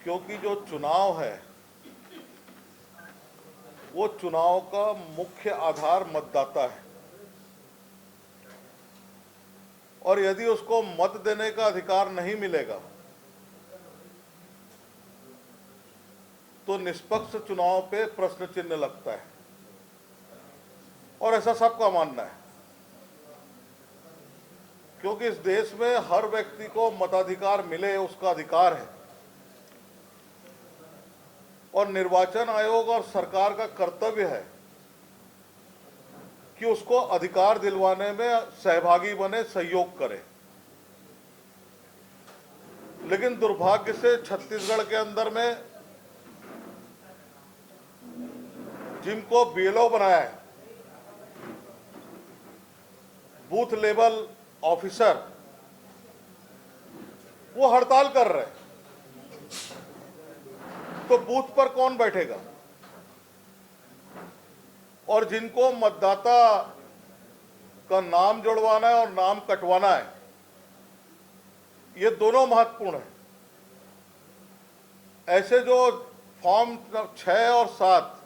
क्योंकि जो चुनाव है वो चुनाव का मुख्य आधार मतदाता है और यदि उसको मत देने का अधिकार नहीं मिलेगा तो निष्पक्ष चुनाव पे प्रश्न चिन्ह लगता है और ऐसा सबका मानना है, क्योंकि इस देश में हर व्यक्ति को मताधिकार मिले उसका अधिकार है और निर्वाचन आयोग और सरकार का कर्तव्य है कि उसको अधिकार दिलवाने में सहभागी बने, सहयोग करे। लेकिन दुर्भाग्य से छत्तीसगढ़ के अंदर में जिनको बीएलओ बनाया है, बूथ लेवल ऑफिसर, वो हड़ताल कर रहे हैं, तो बूथ पर कौन बैठेगा? और जिनको मतदाता का नाम जुड़वाना है और नाम कटवाना है, ये दोनों महत्वपूर्ण है। ऐसे जो फॉर्म 6 और 7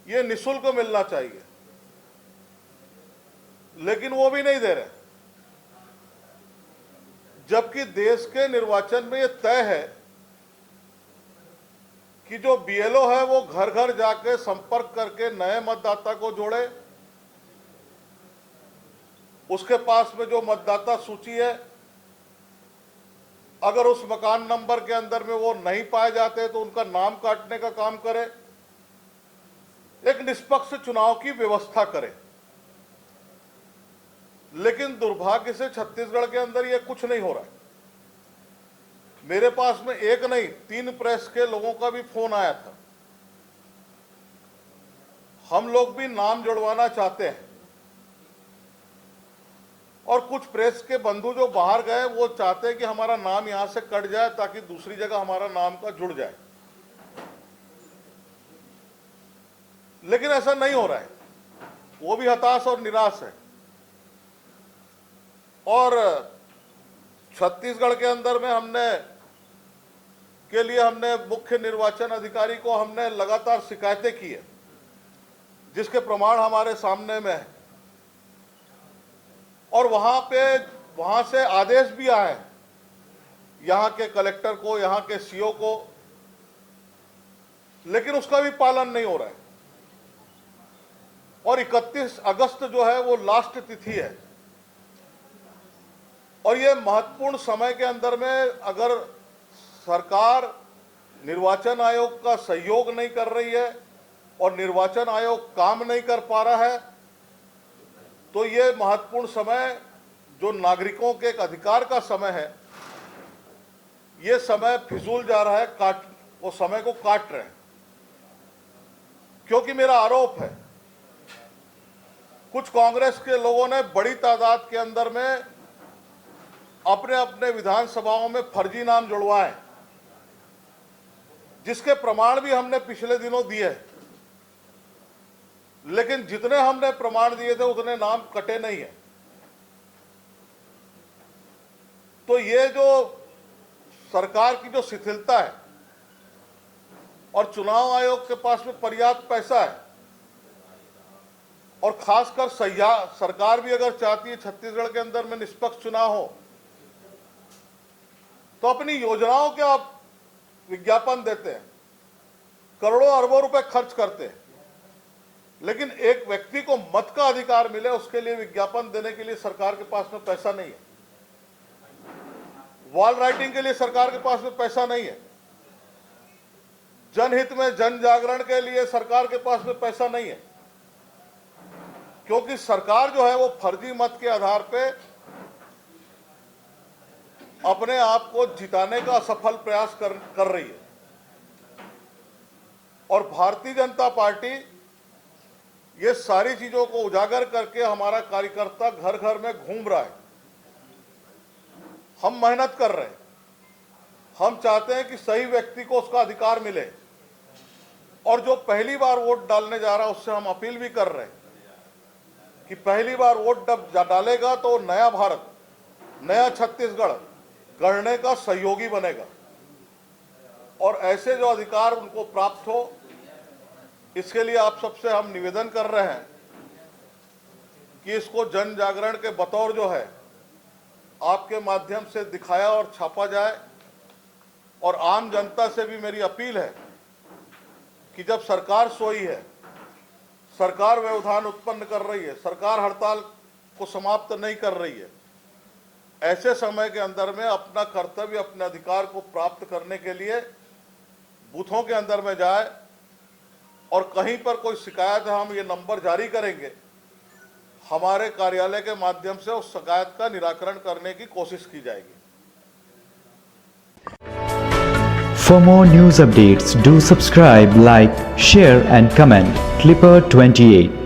ये निःशुल्क मिलना चाहिए, लेकिन वो भी नहीं दे रहे, जबकि देश के निर्वाचन में ये तय है कि जो बीएलओ है वो घर घर जाके संपर्क करके नए मतदाता को जोड़े, उसके पास में जो मतदाता सूची है अगर उस मकान नंबर के अंदर में वो नहीं पाए जाते तो उनका नाम काटने का काम करे, एक निष्पक्ष चुनाव की व्यवस्था करे। लेकिन दुर्भाग्य से छत्तीसगढ़ के अंदर ये कुछ नहीं हो रहा है। मेरे पास में एक नहीं 3 प्रेस के लोगों का भी फोन आया था। हम लोग भी नाम जुड़वाना चाहते हैं और कुछ प्रेस के बंधु जो बाहर गए वो चाहते हैं कि हमारा नाम यहां से कट जाए ताकि दूसरी जगह हमारा नाम का जुड़ जाए, लेकिन ऐसा नहीं हो रहा है। वो भी हताश और निराश है। और छत्तीसगढ़ के अंदर में हमने मुख्य निर्वाचन अधिकारी को हमने लगातार शिकायतें की है, जिसके प्रमाण हमारे सामने में है। और वहां से आदेश भी आए यहां के कलेक्टर को, यहां के सीओ को, लेकिन उसका भी पालन नहीं हो रहा है। और 31 अगस्त जो है वो लास्ट तिथि है और ये महत्वपूर्ण समय के अंदर में अगर सरकार निर्वाचन आयोग का सहयोग नहीं कर रही है और निर्वाचन आयोग काम नहीं कर पा रहा है तो ये महत्वपूर्ण समय जो नागरिकों के एक अधिकार का समय है, ये समय फिजूल जा रहा है, वो समय को काट रहे हैं। क्योंकि मेरा आरोप है कुछ कांग्रेस के लोगों ने बड़ी तादाद के अंदर में अपने अपने विधानसभाओं में फर्जी नाम जुड़वाए, जिसके प्रमाण भी हमने पिछले दिनों दिए, लेकिन जितने हमने प्रमाण दिए थे उतने नाम कटे नहीं है। तो ये जो सरकार की जो शिथिलता है और चुनाव आयोग के पास में पर्याप्त पैसा है और खासकर सरकार भी अगर चाहती है छत्तीसगढ़ के अंदर में निष्पक्ष चुनाव हो तो अपनी योजनाओं के आप विज्ञापन देते हैं, करोड़ों अरबों रुपए खर्च करते हैं, लेकिन एक व्यक्ति को मत का अधिकार मिले उसके लिए विज्ञापन देने के लिए सरकार के पास में पैसा नहीं है। वॉल राइटिंग के लिए सरकार के पास में पैसा नहीं है। जनहित में जन जागरण के लिए सरकार के पास में पैसा नहीं है, क्योंकि सरकार जो है वो फर्जी मत के आधार पे अपने आप को जिताने का असफल प्रयास कर रही है। और भारतीय जनता पार्टी ये सारी चीजों को उजागर करके हमारा कार्यकर्ता घर घर में घूम रहा है। हम मेहनत कर रहे हैं, हम चाहते हैं कि सही व्यक्ति को उसका अधिकार मिले और जो पहली बार वोट डालने जा रहा है उससे हम अपील भी कर रहे हैं कि पहली बार वोट डालेगा तो नया भारत, नया छत्तीसगढ़ गढ़ने का सहयोगी बनेगा। और ऐसे जो अधिकार उनको प्राप्त हो, इसके लिए आप सबसे हम निवेदन कर रहे हैं कि इसको जन जागरण के बतौर जो है आपके माध्यम से दिखाया और छापा जाए। और आम जनता से भी मेरी अपील है कि जब सरकार सोई है, सरकार व्यवधान उत्पन्न कर रही है, सरकार हड़ताल को समाप्त नहीं कर रही है, ऐसे समय के अंदर में अपना कर्तव्य, अपने अधिकार को प्राप्त करने के लिए बूथों के अंदर में जाए और कहीं पर कोई शिकायत है, हम ये नंबर जारी करेंगे, हमारे कार्यालय के माध्यम से उस शिकायत का निराकरण करने की कोशिश की जाएगी। For more news updates, do subscribe, like, share and comment. Clipper 28.